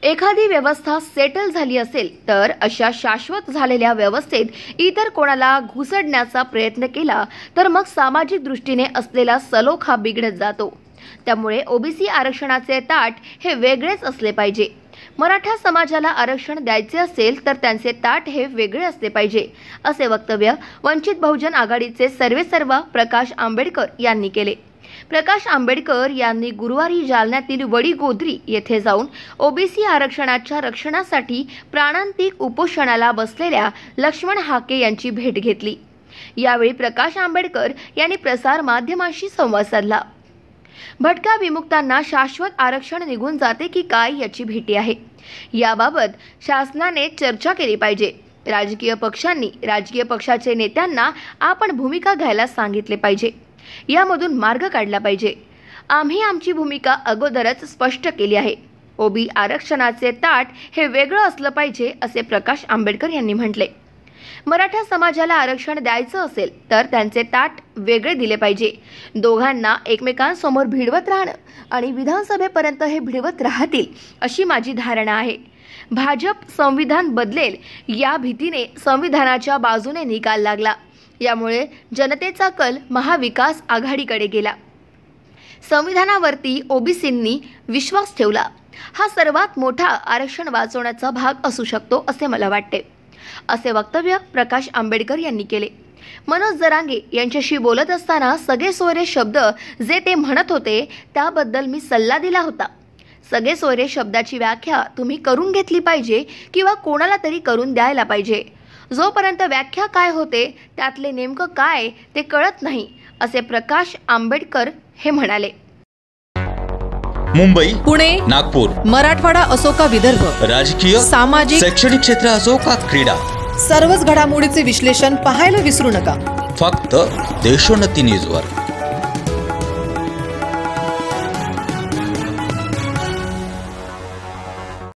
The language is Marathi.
एखादी व्यवस्था सेटल झाली असेल तर अशा शाश्वत झालेल्या व्यवस्थेत इतर कोणाला घुसडण्याचा प्रयत्न केला तर मग सामाजिक दृष्टीने असलेला सलोखा बिघडत जातो। त्यामुळे ओबीसी आरक्षणाचे ताट हे वेगळेच असले पाहिजे। मराठा समाजाला आरक्षण द्यायचे असेल तर त्यांचे ताट हे वेगळे असले पाहिजे, असे वक्तव्य वंचित बहुजन आघाडीचे सर्वेसर्वा प्रकाश आंबेडकर यांनी केले। प्रकाश आंबेडकर यांनी गुरुवारी जालन्यातील वडीगोद्री येथे जाऊन ओबीसी आरक्षणाच्या रक्षणासाठी प्राणांतिक उपोषणाला बसलेल्या लक्ष्मण हाके यांची भेट घेतली। यावेळी प्रकाश आंबेडकर यांनी प्रसार माध्यमांशी संवाद साधला। भटक्या विमुक्तांना शाश्वत आरक्षण निघून जाते की काय याची भीती आहे। याबाबत शासनाने चर्चा केली पाहिजे। राजकीय पक्षांनी राजकीय पक्षाचे नेत्यांना आपण भूमिका घ्यायला सांगितले पाहिजे। यामधून मार्ग काढला पाहिजे। आम्ही आमची भूमिका अगोदरच स्पष्ट केली आहे। ओबी आरक्षणाचे ताट हे वेगळं असलं पाहिजे, असे प्रकाश आंबेडकर यांनी म्हटले। मराठा समाजाला आरक्षण द्यायचं असेल तर त्यांचे ताट वेगळे दिले पाहिजे। दोघांना एकमेकांसमोर भिडवत राहणं आणि विधानसभेपर्यंत हे भिडवत राहतील अशी माझी धारणा आहे। भाजप संविधान बदलेल या भीतीने संविधानाच्या बाजूने निकाल लागला। यामुळे जनतेचा कल महाविकास आघाडीकडे गेला। संविधानावरती ओबीसींनी विश्वास ठेवला। हा सर्वात मोठा आरक्षण वाचवण्याचा भाग असू शकतो असे मला वाटते, असे वक्तव्य प्रकाश आंबेडकर यांनी केले। मनोज जरांगे यांच्याशी बोलत असताना सगळे सोयरे शब्द जे ते म्हणत होते त्याबद्दल मी सल्ला दिला होता। सगळे सोयरे शब्दाची व्याख्या तुम्ही करून घेतली पाहिजे किंवा कोणाला तरी करून द्यायला पाहिजे। जोपर्यंत व्याख्या काय होते त्यातले नेमकं काय ते कळत नाही, असे प्रकाश आंबेडकर हे म्हणाले। मुंबई, पुणे, नागपूर, मराठवाडा असो का विदर्भ, राजकीय, सामाजिक, शैक्षणिक क्षेत्र असो का क्रीडा, सर्वच घडामोडीचे विश्लेषण पाहायला विसरू नका। फक्त देशोन्नती न्यूजवर।